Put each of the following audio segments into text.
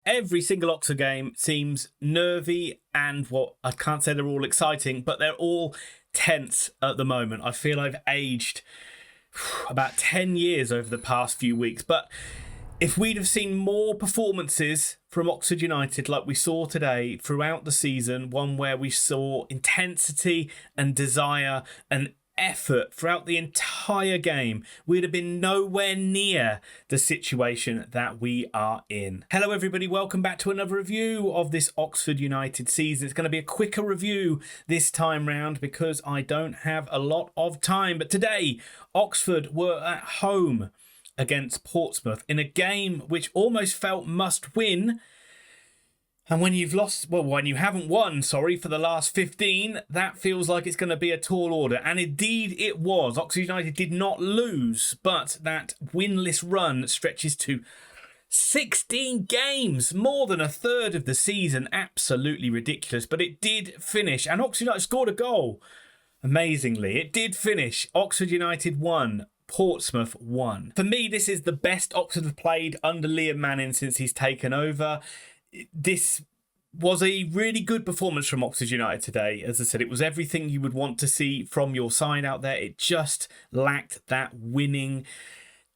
Every single Oxford game seems nervy and I can't say they're all exciting, but they're all tense at the moment. I feel I've aged about 10 years over the past few weeks. But if we'd have seen more performances from Oxford United like we saw today throughout the season, one where we saw intensity and desire and effort throughout the entire game, we'd have been nowhere near the situation that we are in. Hello everybody, welcome back to another review of this Oxford United season. It's going to be a quicker review this time round because I don't have a lot of time. But today, Oxford were at home against Portsmouth in a game which almost felt must win. And when you've when you haven't won, for the last 15, that feels like it's going to be a tall order. And indeed it was. Oxford United did not lose, but that winless run stretches to 16 games, more than a third of the season. Absolutely ridiculous, but it did finish. And Oxford United scored a goal. Amazingly, it did finish. Oxford United won. Portsmouth won. For me, this is the best Oxford have played under Liam Manning since he's taken over. This was a really good performance from Oxford United today. As I said, it was everything you would want to see from your side out there. It just lacked that winning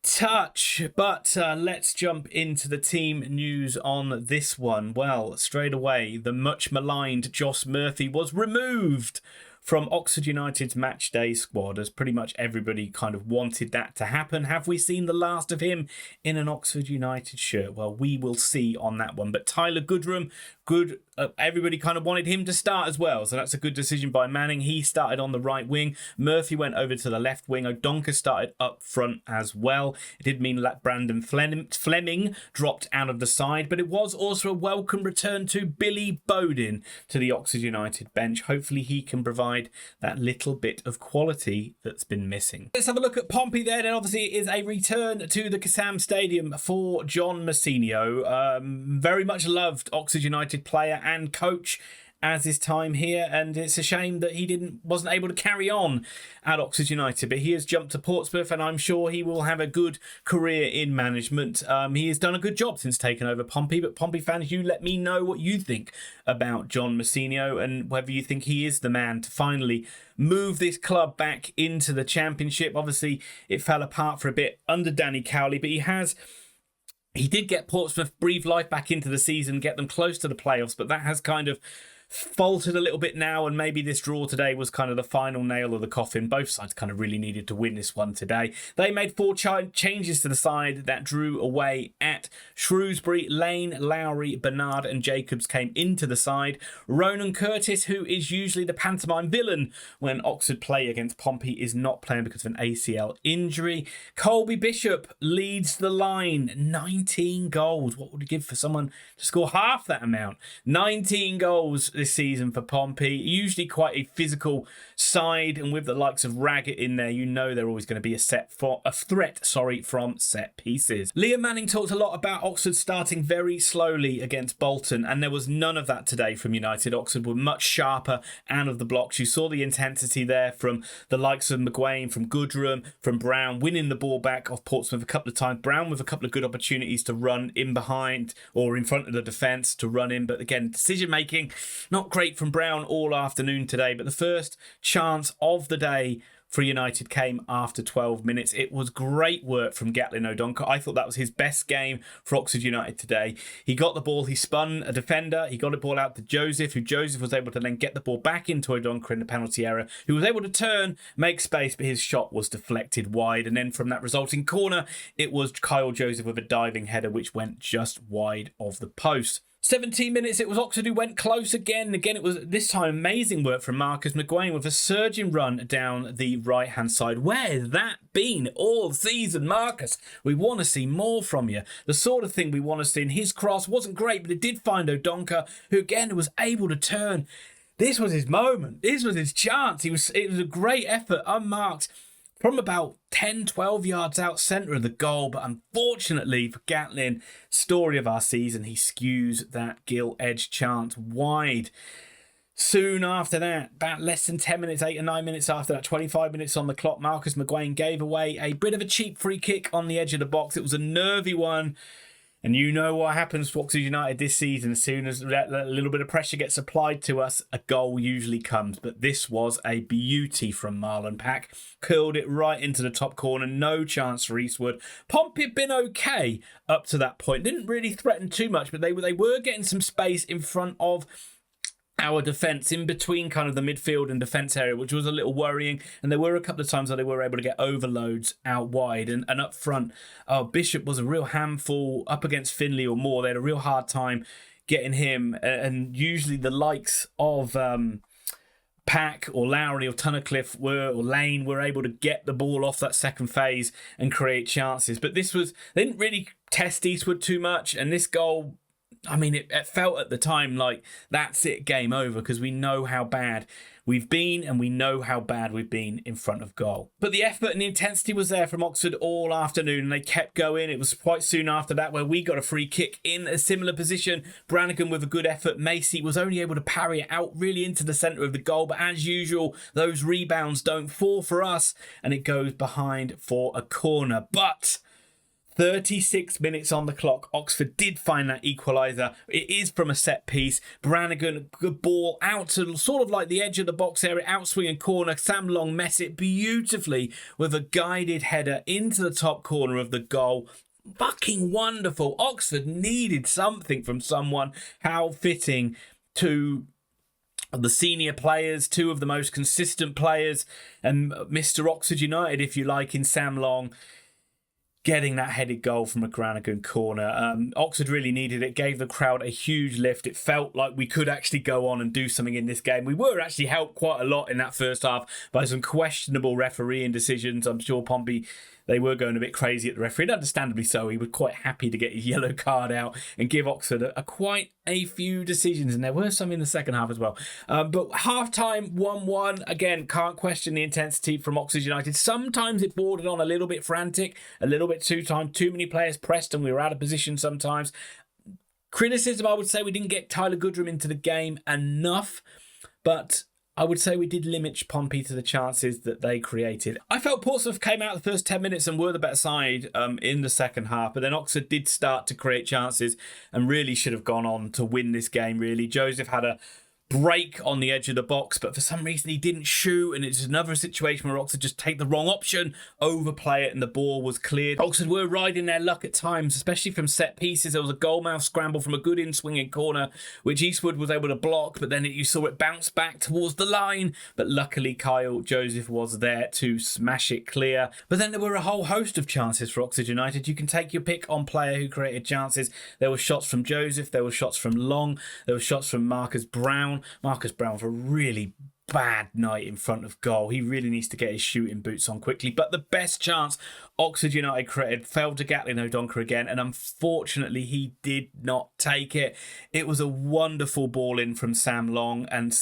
touch. But let's jump into the team news on this one. Well, straight away, the much maligned Josh Murphy was removed from Oxford United's match day squad, as pretty much everybody kind of wanted that to happen. Have we seen the last of him in an Oxford United shirt? Well, we will see on that one. But Tyler Goodrum, everybody kind of wanted him to start as well, so that's a good decision by Manning. He started on the right wing. Murphy went over to the left wing. O'Donkor started up front as well. It did mean that Brandon Fleming dropped out of the side, but it was also a welcome return to Billy Bowden to the Oxford United bench. Hopefully he can provide that little bit of quality that's been missing. Let's have a look at Pompey there. Then obviously it is a return to the Kassam Stadium for John Massinio. Very much loved Oxford United player and coach as his time here, and it's a shame that he wasn't able to carry on at Oxford United, but he has jumped to Portsmouth and I'm sure he will have a good career in management. He has done a good job since taking over Pompey, but Pompey fans, you let me know what you think about John Massinio and whether you think he is the man to finally move this club back into the Championship. Obviously it fell apart for a bit under Danny Cowley, but he did get Portsmouth breathe life back into the season, get them close to the playoffs, but that has kind of faltered a little bit now, and maybe this draw today was kind of the final nail of the coffin. Both sides kind of really needed to win this one today. They made 4 changes to the side that drew away at Shrewsbury. Lane, Lowry, Bernard and Jacobs came into the side. Ronan Curtis, who is usually the pantomime villain when Oxford play against Pompey, is not playing because of an ACL injury. Colby Bishop leads the line. 19 goals. What would you give for someone to score half that amount? 19 goals this season for Pompey. Usually quite a physical side, and with the likes of Raggett in there, you know they're always going to be a threat from set pieces. Liam Manning talked a lot about Oxford starting very slowly against Bolton, and there was none of that today from United. Oxford were much sharper out of the blocks. You saw the intensity there from the likes of McGuane, from Goodrum, from Brown, winning the ball back off Portsmouth a couple of times. Brown with a couple of good opportunities to run in behind or in front of the defence to run in, but again, decision making not great from Brown all afternoon today. But the first chance of the day for United came after 12 minutes. It was great work from Gatlin O'Donkor. I thought that was his best game for Oxford United today. He got the ball, he spun a defender, he got the ball out to Joseph, who Joseph was able to then get the ball back into O'Donkor in the penalty area, who was able to turn, make space, but his shot was deflected wide. And then from that resulting corner, it was Kyle Joseph with a diving header, which went just wide of the post. 17 minutes, it was Oxford who went close again. Again, it was this time amazing work from Marcus McGuane with a surging run down the right-hand side. Where's that been all season, Marcus? We want to see more from you. The sort of thing we want to see. And his cross wasn't great, but it did find O'Donkor, who again was able to turn. This was his moment. This was his chance. It was a great effort, unmarked, from about 10, 12 yards out centre of the goal. But unfortunately for Gatlin, story of our season, he skews that gill edge chance wide. Soon after that, about less than 10 minutes, 8 or 9 minutes after that, 25 minutes on the clock, Marcus McGuane gave away a bit of a cheap free kick on the edge of the box. It was a nervy one. And you know what happens to Oxford United this season. As soon as that little bit of pressure gets applied to us, a goal usually comes. But this was a beauty from Marlon Pack. Curled it right into the top corner. No chance for Eastwood. Pompey had been okay up to that point. Didn't really threaten too much, but they were getting some space in front of our defence, in between kind of the midfield and defence area, which was a little worrying. And there were a couple of times where they were able to get overloads out wide and up front. Bishop was a real handful up against Finley or Moore. They had a real hard time getting him. And usually the likes of Pack or Lowry or Tunnicliffe or Lane were able to get the ball off that second phase and create chances. But they didn't really test Eastwood too much. And this goal, I mean, it felt at the time like that's it, game over, because we know how bad we've been and we know how bad we've been in front of goal. But the effort and the intensity was there from Oxford all afternoon, and they kept going. It was quite soon after that where we got a free kick in a similar position. Brannigan with a good effort. Macy was only able to parry it out really into the centre of the goal, but as usual, those rebounds don't fall for us, and it goes behind for a corner. But 36 minutes on the clock. Oxford did find that equaliser. It is from a set piece. Brannigan, good ball out to sort of like the edge of the box area, outswinging corner. Sam Long met it beautifully with a guided header into the top corner of the goal. Fucking wonderful. Oxford needed something from someone. How fitting to the senior players, two of the most consistent players, and Mr. Oxford United, if you like, in Sam Long, getting that headed goal from a Brannigan corner. Oxford really needed it, gave the crowd a huge lift. It felt like we could actually go on and do something in this game. We were actually helped quite a lot in that first half by some questionable refereeing decisions. I'm sure Pompey, they were going a bit crazy at the referee, and understandably so. He was quite happy to get his yellow card out and give Oxford quite a few decisions, and there were some in the second half as well. But half-time, 1-1. Again, can't question the intensity from Oxford United. Sometimes it bordered on a little bit frantic, a little bit too many players pressed, and we were out of position sometimes. Criticism, I would say we didn't get Tyler Goodrum into the game enough, but I would say we did limit Pompey to the chances that they created. I felt Portsmouth came out the first 10 minutes and were the better side in the second half, but then Oxford did start to create chances and really should have gone on to win this game, really. Joseph had a break on the edge of the box, but for some reason he didn't shoot, and it's another situation where Oxford just take the wrong option, overplay it, and the ball was cleared. Oxford were riding their luck at times, especially from set pieces. There was a goalmouth scramble from a good in-swinging corner, which Eastwood was able to block, but then you saw it bounce back towards the line, but luckily Kyle Joseph was there to smash it clear. But then there were a whole host of chances for Oxford United. You can take your pick on player who created chances. There were shots from Joseph, there were shots from Long, there were shots from Marcus Brown. Marcus Brown for a really bad night in front of goal. He really needs to get his shooting boots on quickly. But the best chance Oxford United created fell to Gatlin O'Donkor again, and unfortunately he did not take it. It was a wonderful ball in from Sam Long, and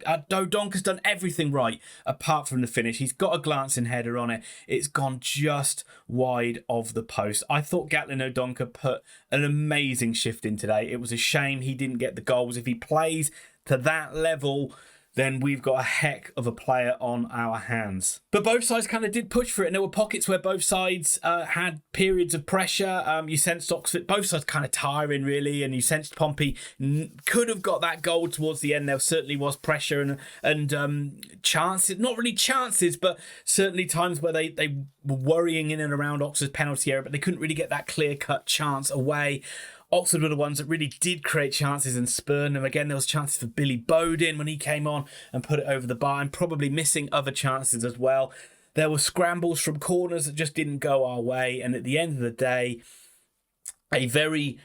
O'Donkor's done everything right apart from the finish. He's got a glancing header on it. It's gone just wide of the post. I thought Gatlin O'Donkor put an amazing shift in today. It was a shame he didn't get the goals. If he plays to that level, then we've got a heck of a player on our hands. But both sides kind of did push for it, and there were pockets where both sides had periods of pressure. You sensed Oxford, both sides kind of tiring, really, and you sensed Pompey could have got that goal towards the end. There certainly was pressure and chances, not really chances, but certainly times where they were worrying in and around Oxford's penalty area, but they couldn't really get that clear-cut chance away. Oxford were the ones that really did create chances and spurn them. Again, there was chances for Billy Bowden when he came on and put it over the bar, and probably missing other chances as well. There were scrambles from corners that just didn't go our way. And at the end of the day, a very,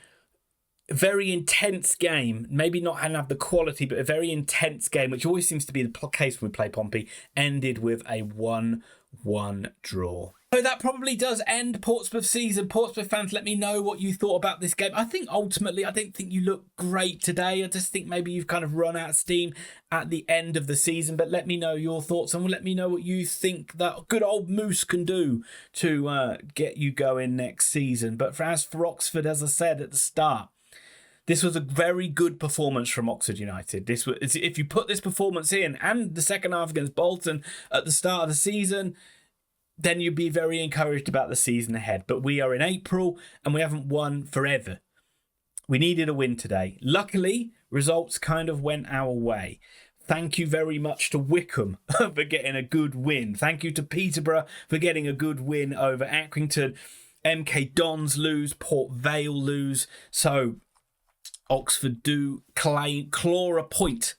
very intense game, maybe not have the quality, but a very intense game, which always seems to be the case when we play Pompey, ended with a 1-1 draw. So that probably does end Portsmouth season. Portsmouth fans, let me know what you thought about this game. I think ultimately, I don't think you look great today. I just think maybe you've kind of run out of steam at the end of the season. But let me know your thoughts, and let me know what you think that good old Moose can do to get you going next season. But as for Oxford, as I said at the start, this was a very good performance from Oxford United. This was, if you put this performance in and the second half against Bolton at the start of the season, then you'd be very encouraged about the season ahead. But we are in April and we haven't won forever. We needed a win today. Luckily, results kind of went our way. Thank you very much to Wickham for getting a good win. Thank you to Peterborough for getting a good win over Accrington. MK Dons lose, Port Vale lose. So Oxford do claw a point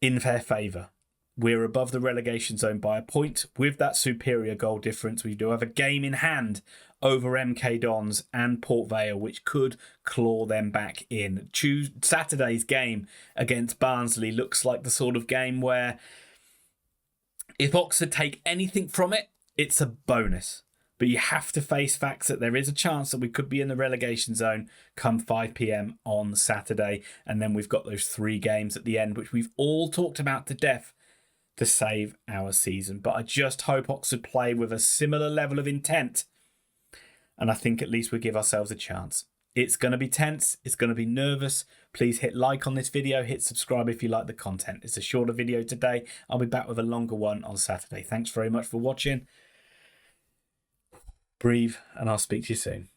in their favour. We're above the relegation zone by a point with that superior goal difference. We do have a game in hand over MK Dons and Port Vale, which could claw them back in. Saturday's game against Barnsley looks like the sort of game where if Oxford take anything from it, it's a bonus. But you have to face facts that there is a chance that we could be in the relegation zone come 5 p.m. on Saturday. And then we've got those 3 games at the end, which we've all talked about to death, to save our season. But I just hope Oxford play with a similar level of intent. And I think at least we give ourselves a chance. It's going to be tense. It's going to be nervous. Please hit like on this video. Hit subscribe if you like the content. It's a shorter video today. I'll be back with a longer one on Saturday. Thanks very much for watching. Breathe, and I'll speak to you soon.